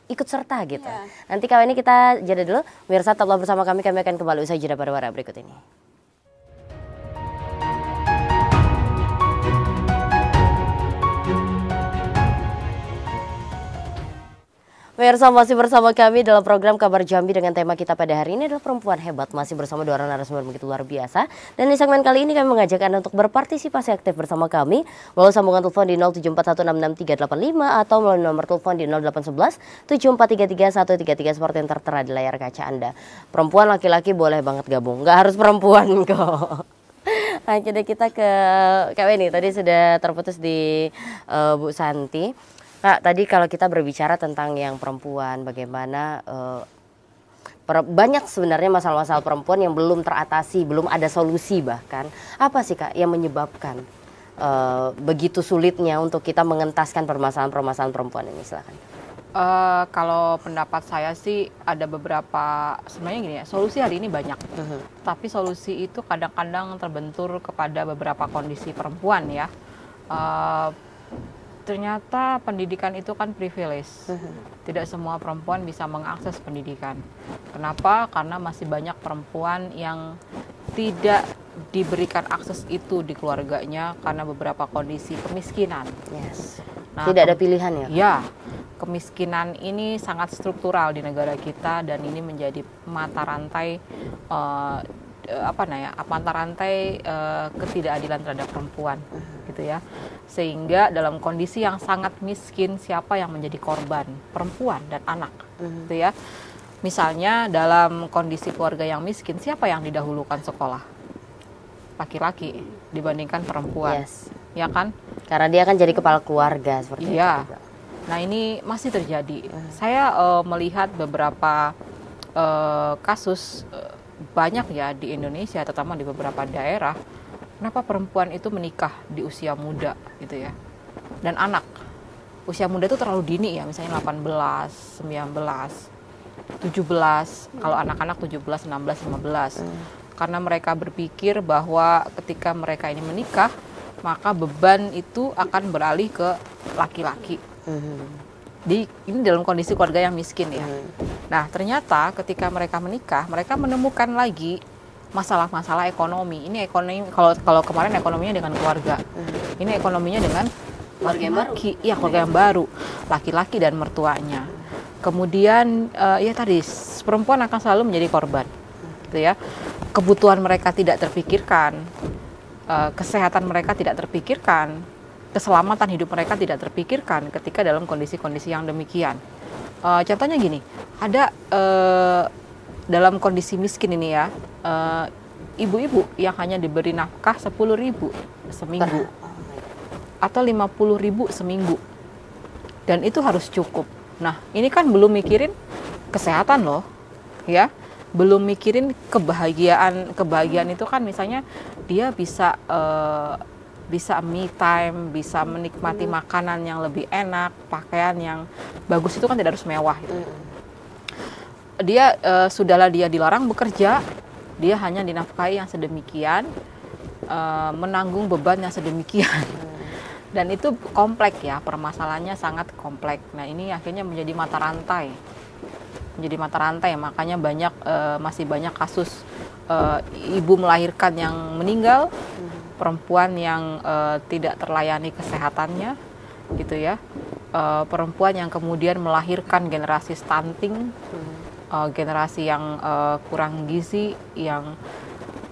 ikut serta gitu. Iya. Nanti kali ini kita jeda dulu, pemirsa tetaplah bersama kami akan kembali usai jeda pada berikut ini. Pemirsa masih bersama kami dalam program Kabar Jambi dengan tema kita pada hari ini adalah perempuan hebat. Masih bersama 2 orang narasumber begitu luar biasa. Dan di segmen kali ini kami mengajak Anda untuk berpartisipasi aktif bersama kami melalui sambungan telepon di 0741666385 atau melalui nomor telepon di 08117433 seperti yang tertera di layar kaca Anda. Perempuan laki-laki boleh banget gabung, nggak harus perempuan kok. Nah, jadi kita ke KW nih, tadi sudah terputus di Bu Santi. Kak, tadi kalau kita berbicara tentang yang perempuan, bagaimana banyak sebenarnya masalah-masalah perempuan yang belum teratasi, belum ada solusi bahkan. Apa sih Kak yang menyebabkan begitu sulitnya untuk kita mengentaskan permasalahan-permasalahan perempuan ini? Silakan. Kalau pendapat saya sih ada beberapa, sebenarnya gini ya, solusi hari ini banyak. Tapi solusi itu kadang-kadang terbentur kepada beberapa kondisi perempuan ya. Ternyata pendidikan itu kan privilege. Tidak semua perempuan bisa mengakses pendidikan. Kenapa? Karena masih banyak perempuan yang tidak diberikan akses itu di keluarganya karena beberapa kondisi kemiskinan. Yes. Nah, Tidak ada pilihan ya? Ya, kemiskinan ini sangat struktural di negara kita dan ini menjadi mata rantai ketidakadilan terhadap perempuan gitu ya, sehingga dalam kondisi yang sangat miskin siapa yang menjadi korban? Perempuan dan anak gitu ya. Misalnya dalam kondisi keluarga yang miskin siapa yang didahulukan sekolah? Laki-laki dibandingkan perempuan. Yes. Ya kan? Karena dia akan jadi kepala keluarga seperti itu. Iya. Nah, ini masih terjadi. Saya melihat beberapa kasus banyak ya di Indonesia, terutama di beberapa daerah, kenapa perempuan itu menikah di usia muda gitu ya. Dan anak, usia muda itu terlalu dini ya, misalnya 18, 19, 17, kalau anak-anak 17, 16, 15. Karena mereka berpikir bahwa ketika mereka ini menikah, maka beban itu akan beralih ke laki-laki. Ini dalam kondisi keluarga yang miskin ya. Nah, ternyata ketika mereka menikah, mereka menemukan lagi masalah-masalah ekonomi. Ini ekonomi, kalau kemarin ekonominya dengan keluarga. Ini ekonominya dengan Keluarga yang baru. Iya, keluarga yang baru, laki-laki dan mertuanya. Kemudian ya tadi perempuan akan selalu menjadi korban. Gitu ya. Kebutuhan mereka tidak terpikirkan. Kesehatan mereka tidak terpikirkan. Keselamatan hidup mereka tidak terpikirkan ketika dalam kondisi-kondisi yang demikian. Contohnya gini, ada dalam kondisi miskin ini ya, ibu-ibu yang hanya diberi nafkah 10.000 seminggu atau 50.000 seminggu, dan itu harus cukup. Nah, ini kan belum mikirin kesehatan loh, ya, belum mikirin kebahagiaan. Kebahagiaan itu kan misalnya dia bisa me time, bisa menikmati makanan yang lebih enak, pakaian yang bagus, itu kan tidak harus mewah gitu. Dia sudahlah dia dilarang bekerja, dia hanya dinafkahi yang sedemikian, menanggung beban yang sedemikian. Dan itu kompleks ya, permasalahannya sangat kompleks. Nah, ini akhirnya menjadi mata rantai. Makanya masih banyak kasus ibu melahirkan yang meninggal, perempuan yang tidak terlayani kesehatannya gitu ya. perempuan yang kemudian melahirkan generasi stunting, generasi yang kurang gizi, yang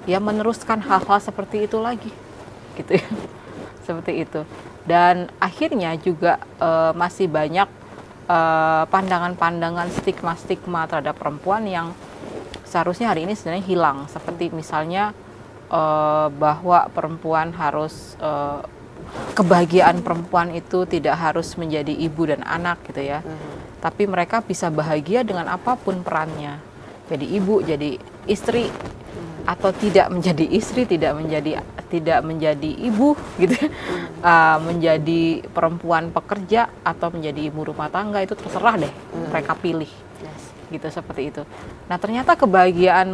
meneruskan hal-hal seperti itu lagi, gitu ya, seperti itu. Dan akhirnya juga masih banyak pandangan-pandangan stigma-stigma terhadap perempuan yang seharusnya hari ini sebenarnya hilang, seperti misalnya bahwa perempuan harus kebahagiaan perempuan itu tidak harus menjadi ibu dan anak gitu ya, tapi mereka bisa bahagia dengan apapun perannya, jadi ibu, jadi istri, atau tidak menjadi istri, tidak menjadi ibu gitu, menjadi perempuan pekerja atau menjadi ibu rumah tangga, itu terserah deh, mereka pilih. Gitu, seperti itu. Nah, ternyata kebahagiaan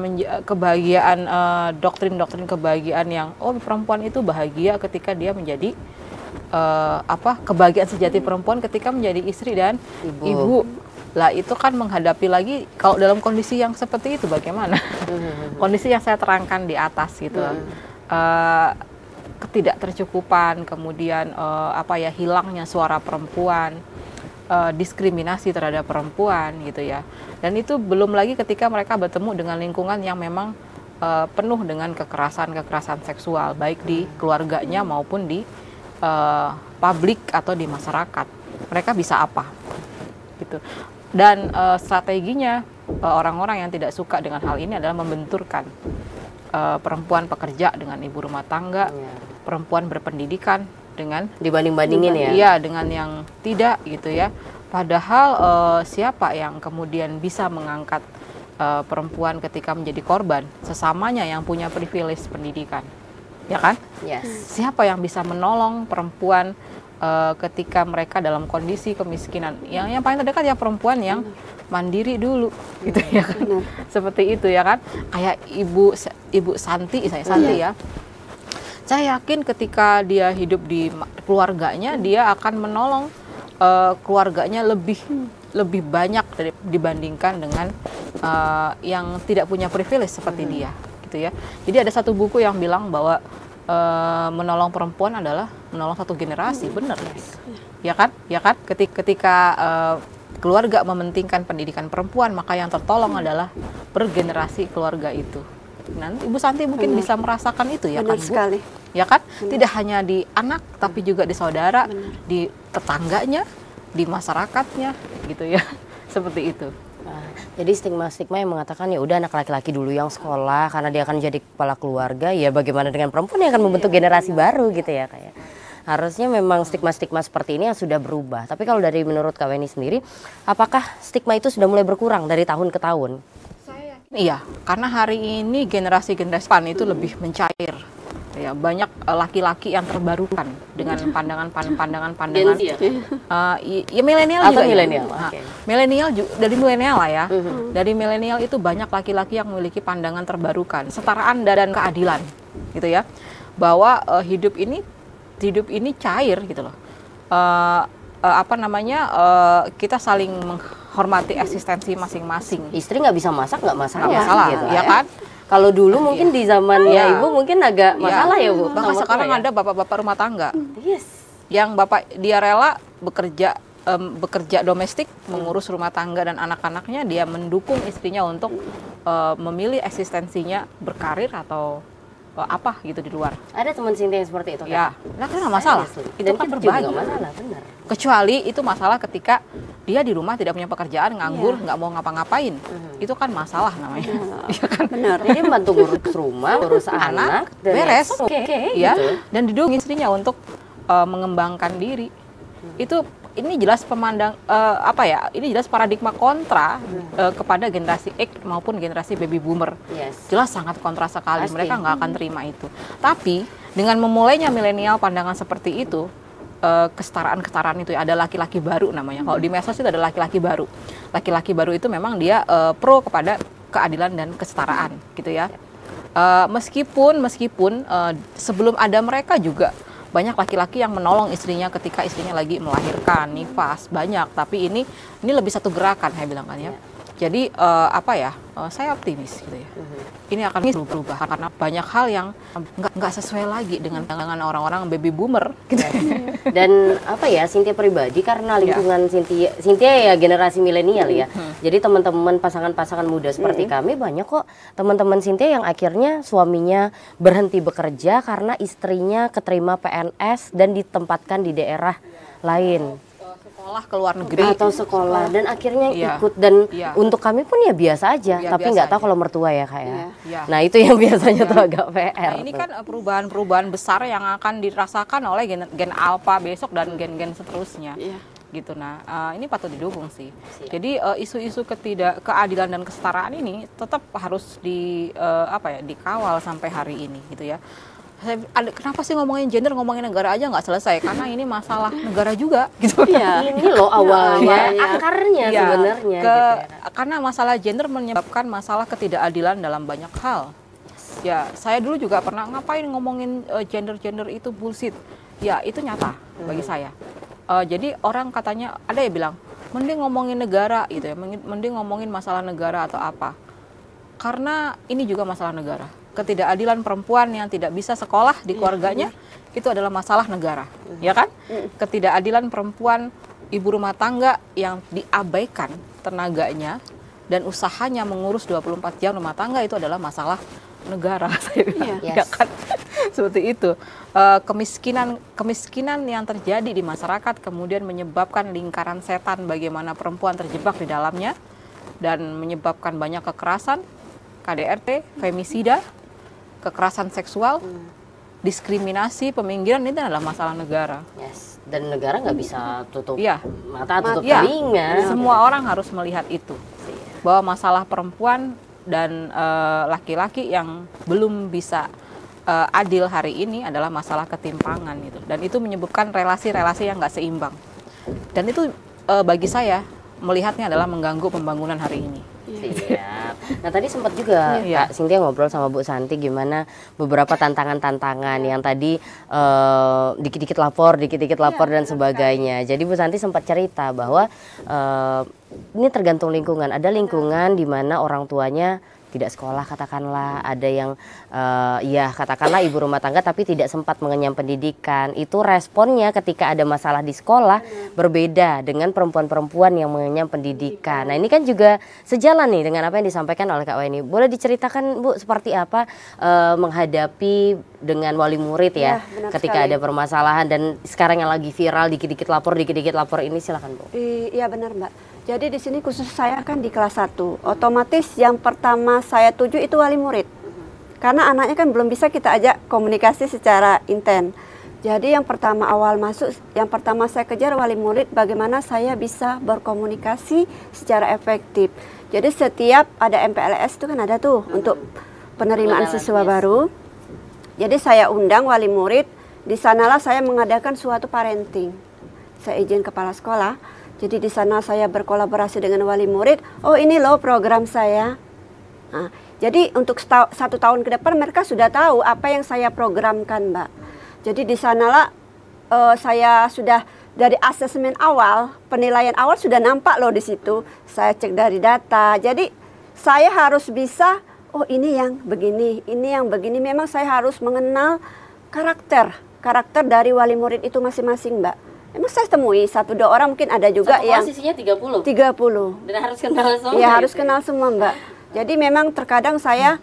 doktrin-doktrin kebahagiaan yang perempuan itu bahagia ketika dia menjadi kebahagiaan sejati perempuan ketika menjadi istri dan ibu. Lah, itu kan menghadapi lagi kalau dalam kondisi yang seperti itu bagaimana? Kondisi yang saya terangkan di atas gitu. Ketidaktercukupan, kemudian hilangnya suara perempuan, diskriminasi terhadap perempuan gitu ya. Dan itu belum lagi ketika mereka bertemu dengan lingkungan yang memang penuh dengan kekerasan seksual, baik di keluarganya maupun di publik atau di masyarakat. Mereka bisa apa? Gitu. Dan strateginya orang-orang yang tidak suka dengan hal ini adalah membenturkan perempuan pekerja dengan ibu rumah tangga, perempuan berpendidikan dengan dibanding-bandingin ya. Iya, dengan yang tidak gitu ya. Padahal siapa yang kemudian bisa mengangkat perempuan ketika menjadi korban? Sesamanya yang punya privilege pendidikan. Ya kan? Yes. Siapa yang bisa menolong perempuan ketika mereka dalam kondisi kemiskinan? Yang paling terdekat ya perempuan yang mandiri dulu gitu ya kan. Seperti itu ya kan. Kayak ibu Santi, Santi ya. Saya yakin ketika dia hidup di keluarganya, dia akan menolong keluarganya lebih banyak dibandingkan dengan yang tidak punya privilege seperti dia, gitu ya. Jadi ada satu buku yang bilang bahwa menolong perempuan adalah menolong satu generasi, benar, ya kan? Ya kan? Ketika keluarga mementingkan pendidikan perempuan, maka yang tertolong adalah bergenerasi keluarga itu. Nanti Ibu Santi mungkin bisa merasakan itu ya. Benar kan, Bu? sekali. Ya kan? Tidak hanya di anak, tapi juga di saudara, di tetangganya, di masyarakatnya, gitu ya. Seperti itu. Nah, jadi stigma-stigma yang mengatakan ya udah anak laki-laki dulu yang sekolah karena dia akan jadi kepala keluarga, ya bagaimana dengan perempuan yang akan membentuk generasi baru gitu ya kayak. Harusnya memang stigma-stigma seperti ini yang sudah berubah. Tapi kalau dari menurut Kak Weni sendiri, apakah stigma itu sudah mulai berkurang dari tahun ke tahun? Iya, karena hari ini generasi-generasi depan itu lebih mencair. Ya, banyak laki-laki yang terbarukan dengan pandangan-pandangan ya milenial juga milenial. Ya. Okay. Milenial dari milenial lah ya. Dari milenial itu banyak laki-laki yang memiliki pandangan terbarukan, kesetaraan dan keadilan gitu ya. Bahwa hidup ini cair gitu loh. Kita saling menghormati eksistensi masing-masing. Istri nggak bisa masak nggak masalah, gitu, ya kan? Kalau dulu mungkin di zamannya Ibu mungkin agak masalah ya Bu. Bahkan sekarang ada bapak-bapak rumah tangga, yes, yang dia rela bekerja domestik, mengurus rumah tangga dan anak-anaknya, dia mendukung istrinya untuk memilih eksistensinya berkarir atau apa gitu di luar. Ada teman Sinti yang seperti itu kan? Ya, nah kan nggak masalah. Itu kan berbagi. Benar. Kecuali itu masalah ketika dia di rumah tidak punya pekerjaan, nganggur, nggak mau ngapa-ngapain. Itu kan masalah namanya. Iya kan? Benar. Jadi membantu ngurus rumah, urus anak, beres. Ya, gitu. Dan didukung istrinya untuk mengembangkan diri. Ini jelas ini jelas paradigma kontra kepada generasi X maupun generasi baby boomer. Yes. Jelas sangat kontra sekali. Pasti. Mereka nggak akan terima itu. Tapi dengan memulainya milenial pandangan seperti itu, kesetaraan itu ada laki-laki baru namanya. Kalau di medsos itu ada laki-laki baru. Laki-laki baru itu memang dia pro kepada keadilan dan kesetaraan gitu ya. Meskipun sebelum ada mereka juga banyak laki-laki yang menolong istrinya ketika istrinya lagi melahirkan, nifas, banyak. Tapi ini lebih satu gerakan, saya bilang kan ya. Jadi saya optimis gitu ya. Ini akan berubah karena banyak hal yang nggak sesuai lagi dengan orang-orang baby boomer. Gitu. Dan Cynthia pribadi karena lingkungan Cynthia ya generasi milenial ya. Jadi teman-teman pasangan-pasangan muda seperti kami banyak kok teman-teman Cynthia yang akhirnya suaminya berhenti bekerja karena istrinya keterima PNS dan ditempatkan di daerah lain. Sekolah ke luar negeri atau sekolah dan akhirnya ikut dan untuk kami pun ya biasa aja tapi nggak tahu kalau mertua ya Kak ya. Nah itu yang biasanya tuh agak PR. Nah, ini kan perubahan-perubahan besar yang akan dirasakan oleh gen alpha besok dan gen-gen seterusnya. Gitu. Nah, ini patut didukung sih. Jadi isu-isu ketidakkeadilan dan kesetaraan ini tetap harus dikawal sampai hari ini gitu ya. Kenapa sih ngomongin gender, ngomongin negara aja nggak selesai? Karena ini masalah negara juga, gitu. Ini loh awalnya, akarnya sebenarnya. Gitu ya. Karena masalah gender menyebabkan masalah ketidakadilan dalam banyak hal. Ya, saya dulu juga pernah ngapain ngomongin gender itu bullshit. Ya, itu nyata bagi saya. Jadi orang katanya ada yang bilang, mending ngomongin negara, gitu ya, mending ngomongin masalah negara atau apa. Karena ini juga masalah negara. Ketidakadilan perempuan yang tidak bisa sekolah di keluarganya itu adalah masalah negara, ya kan? Ketidakadilan perempuan ibu rumah tangga yang diabaikan tenaganya dan usahanya mengurus 24 jam rumah tangga itu adalah masalah negara, saya bilang, ya kan? Seperti itu. Kemiskinan yang terjadi di masyarakat kemudian menyebabkan lingkaran setan bagaimana perempuan terjebak di dalamnya dan menyebabkan banyak kekerasan, KDRT, femisida, kekerasan seksual, diskriminasi, peminggiran, itu adalah masalah negara. Dan negara nggak bisa tutup mata, tutup telinga. Semua orang harus melihat itu, bahwa masalah perempuan dan laki-laki yang belum bisa adil hari ini adalah masalah ketimpangan itu, dan itu menyebabkan relasi-relasi yang nggak seimbang. Dan itu bagi saya melihatnya adalah mengganggu pembangunan hari ini. Siap. Nah tadi sempat juga Kak Cynthia ngobrol sama Bu Santi gimana beberapa tantangan-tantangan yang tadi dikit-dikit lapor dan sebagainya. Jadi Bu Santi sempat cerita bahwa ini tergantung lingkungan. Ada lingkungan di mana orang tuanya tidak sekolah katakanlah, ada yang katakanlah ibu rumah tangga tapi tidak sempat mengenyam pendidikan. Itu responnya ketika ada masalah di sekolah berbeda dengan perempuan-perempuan yang mengenyam pendidikan. Nah ini kan juga sejalan nih dengan apa yang disampaikan oleh Kak Weni. Boleh diceritakan Bu seperti apa menghadapi dengan wali murid ya ketika ada permasalahan dan sekarang yang lagi viral dikit-dikit lapor ini, silakan Bu. Iya benar Mbak. Jadi di sini khusus saya kan di kelas 1. Otomatis yang pertama saya tuju itu wali murid. Karena anaknya kan belum bisa kita ajak komunikasi secara intens. Jadi yang pertama awal masuk, yang pertama saya kejar wali murid bagaimana saya bisa berkomunikasi secara efektif. Jadi setiap ada MPLS itu kan ada tuh untuk penerimaan siswa baru. Jadi saya undang wali murid, di sanalah saya mengadakan suatu parenting. Saya izin kepala sekolah. Jadi di sana saya berkolaborasi dengan wali murid. Oh ini loh program saya. Nah, jadi untuk 1 tahun ke depan mereka sudah tahu apa yang saya programkan, Mbak. Jadi di sanalah saya sudah dari asesmen awal, penilaian awal sudah nampak loh di situ. Saya cek dari data. Jadi saya harus bisa, oh ini yang begini, ini yang begini. Memang saya harus mengenal karakter dari wali murid itu masing-masing, Mbak. Emang saya temui 1-2 orang, mungkin ada juga yang posisinya 30. Dan harus kenal semua. Iya, harus kenal semua, Mbak. Jadi memang terkadang saya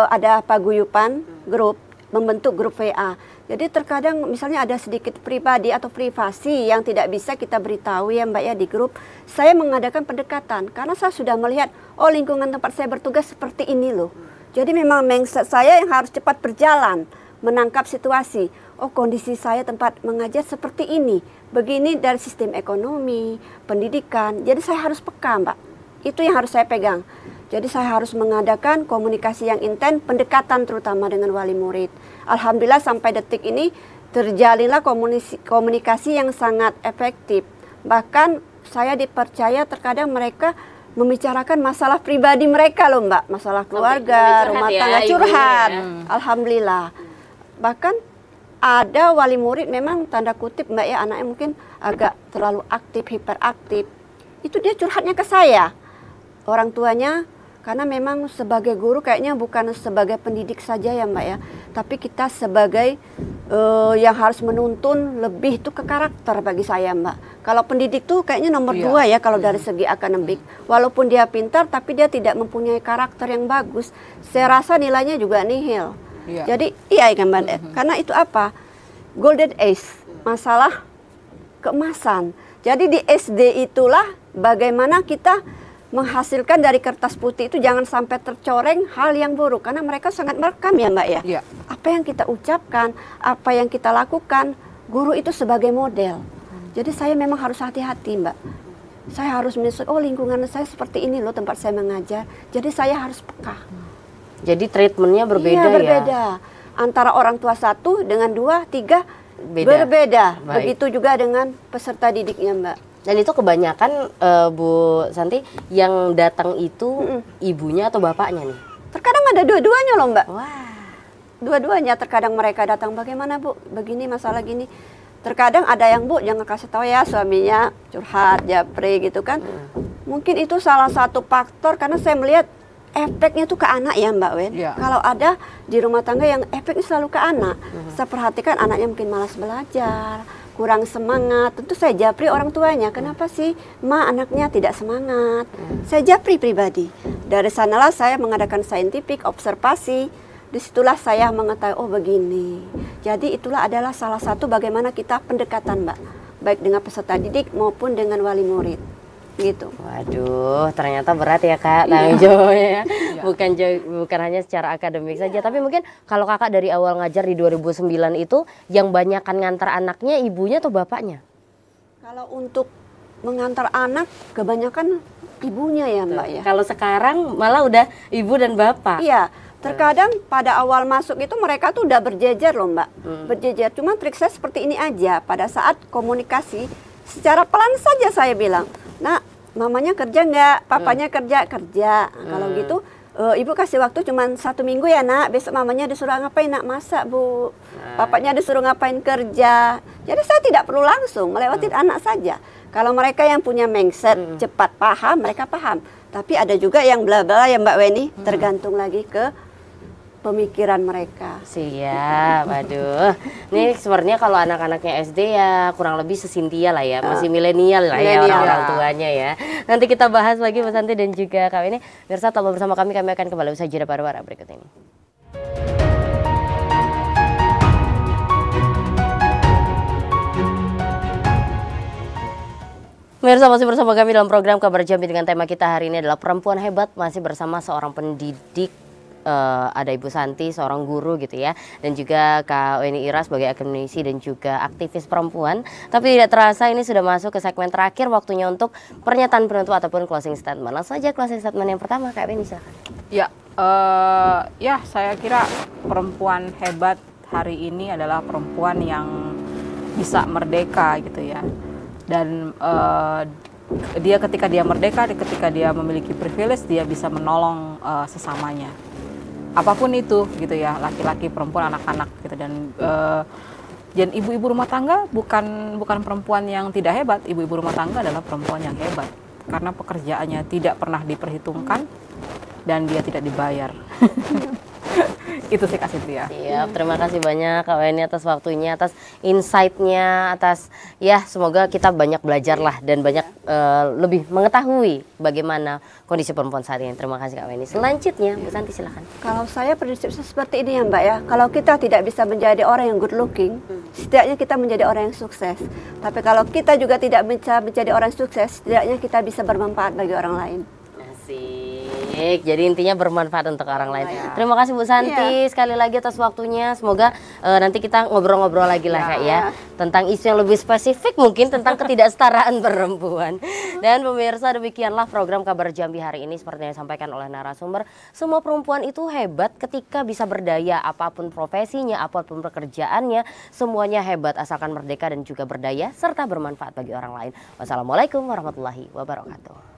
ada paguyupan grup, membentuk grup VA. Jadi terkadang misalnya ada sedikit pribadi atau privasi yang tidak bisa kita beritahu ya Mbak ya di grup. Saya mengadakan pendekatan karena saya sudah melihat, oh lingkungan tempat saya bertugas seperti ini loh. Jadi memang mindset saya yang harus cepat berjalan, menangkap situasi. Oh kondisi saya tempat mengajar seperti ini, begini dari sistem ekonomi, pendidikan. Jadi saya harus peka Mbak, itu yang harus saya pegang. Jadi saya harus mengadakan komunikasi yang intens, pendekatan terutama dengan wali murid. Alhamdulillah sampai detik ini terjalinlah komunikasi yang sangat efektif. Bahkan saya dipercaya terkadang mereka membicarakan masalah pribadi mereka loh Mbak, masalah keluarga, rumah tangga, curhat. Alhamdulillah. Bahkan ada wali murid memang tanda kutip Mbak ya, anaknya mungkin agak terlalu aktif, hiperaktif. Itu dia curhatnya ke saya. orang tuanya, karena memang sebagai guru kayaknya bukan sebagai pendidik saja ya Mbak ya, tapi kita sebagai yang harus menuntun lebih itu ke karakter bagi saya Mbak. Kalau pendidik tuh kayaknya nomor dua ya kalau dari segi akademik. Walaupun dia pintar tapi dia tidak mempunyai karakter yang bagus, saya rasa nilainya juga nihil. Jadi iya kan Mbak, karena itu apa? Golden age, masalah keemasan. Jadi di SD itulah bagaimana kita menghasilkan dari kertas putih itu jangan sampai tercoreng hal yang buruk, karena mereka sangat merekam ya Mbak ya. Apa yang kita ucapkan, apa yang kita lakukan, guru itu sebagai model. Jadi saya memang harus hati-hati Mbak. Saya harus menyesuaikan, oh lingkungan saya seperti ini loh tempat saya mengajar, jadi saya harus peka. Jadi treatmentnya berbeda iya, berbeda. ya? Antara orang tua 1 dengan 2, 3 berbeda. Begitu juga dengan peserta didiknya Mbak. Dan itu kebanyakan Bu Santi yang datang itu ibunya atau bapaknya nih? Terkadang ada dua-duanya loh Mbak. Wah. Dua-duanya, terkadang mereka datang, bagaimana Bu, begini masalah gini. Terkadang ada yang Bu jangan kasih tahu ya suaminya curhat, japri gitu kan. Mungkin itu salah satu faktor karena saya melihat efeknya tuh ke anak ya Mbak Wen. Kalau ada di rumah tangga yang efeknya selalu ke anak. Saya perhatikan anaknya mungkin malas belajar, kurang semangat, tentu saya japri orang tuanya. Kenapa sih Ma anaknya tidak semangat? Saya japri pribadi. Dari sanalah saya mengadakan saintifik observasi. Disitulah saya mengetahui oh begini. Jadi itulah adalah salah satu bagaimana kita pendekatan Mbak, baik dengan peserta didik maupun dengan wali murid. Gitu. Waduh, ternyata berat ya Kak tanggung jawabnya ya. Bukan hanya secara akademik saja, tapi mungkin kalau Kakak dari awal ngajar di 2009 itu yang banyakan ngantar anaknya ibunya atau bapaknya? Kalau untuk mengantar anak kebanyakan ibunya ya Mbak ya. Kalau sekarang malah udah ibu dan bapak. Iya. Terkadang pada awal masuk itu mereka tuh udah berjejer loh Mbak. Berjejer, cuma trik saya seperti ini aja. Pada saat komunikasi secara pelan saja saya bilang, nah mamanya kerja nggak, papanya kerja. Kalau gitu ibu kasih waktu cuma 1 minggu ya nak, besok mamanya disuruh ngapain nak, masak Bu, papanya disuruh ngapain kerja. Jadi saya tidak perlu langsung melewati anak saja. Kalau mereka yang punya mindset cepat paham, mereka paham. Tapi ada juga yang bla-bla ya Mbak Weni, tergantung lagi ke pemikiran mereka. Siap, waduh. Ini sebenarnya kalau anak-anaknya SD ya kurang lebih sesintia lah ya, masih milenial lah ya orang tuanya ya. Nanti kita bahas lagi Mas Santi dan juga Kak Weni. Mirsa tetap bersama kami akan kembali usai jeda pariwara berikut ini. Mirsa masih bersama kami dalam program Kabar Jambi dengan tema kita hari ini adalah perempuan hebat, masih bersama seorang pendidik. Ada Ibu Santi, seorang guru gitu ya, dan juga Kak Weni Ira sebagai akademisi dan juga aktivis perempuan. Tapi tidak terasa ini sudah masuk ke segmen terakhir, waktunya untuk pernyataan penutup ataupun closing statement. Langsung saja closing statement yang pertama, Kak Weni silakan. Ya, saya kira perempuan hebat hari ini adalah perempuan yang bisa merdeka gitu ya. Dan dia ketika dia merdeka, ketika dia memiliki privilege, dia bisa menolong sesamanya. Apapun itu gitu ya, laki-laki, perempuan, anak-anak gitu. Dan ibu-ibu rumah tangga bukan perempuan yang tidak hebat. Ibu-ibu rumah tangga adalah perempuan yang hebat karena pekerjaannya tidak pernah diperhitungkan dan dia tidak dibayar. Itu sih Kak Cynthia. Siap, terima kasih banyak Kak Weni atas waktunya, atas insight-nya, atas ya semoga kita banyak belajar lah dan banyak lebih mengetahui bagaimana kondisi perempuan saat ini. Terima kasih Kak Weni. Selanjutnya Bu Santi silakan. Kalau saya prinsip seperti ini ya Mbak ya, kalau kita tidak bisa menjadi orang yang good looking, setidaknya kita menjadi orang yang sukses. Tapi kalau kita juga tidak bisa menjadi orang yang sukses, setidaknya kita bisa bermanfaat bagi orang lain. Asik, jadi intinya bermanfaat untuk orang lain. Terima kasih Bu Santi sekali lagi atas waktunya. Semoga nanti kita ngobrol-ngobrol lagi lah Kak ya, tentang isu yang lebih spesifik mungkin tentang ketidaksetaraan perempuan. Dan pemirsa, demikianlah program Kabar Jambi hari ini seperti yang disampaikan oleh narasumber. Semua perempuan itu hebat ketika bisa berdaya, apapun profesinya, apapun pekerjaannya, semuanya hebat asalkan merdeka dan juga berdaya serta bermanfaat bagi orang lain. Wassalamualaikum warahmatullahi wabarakatuh.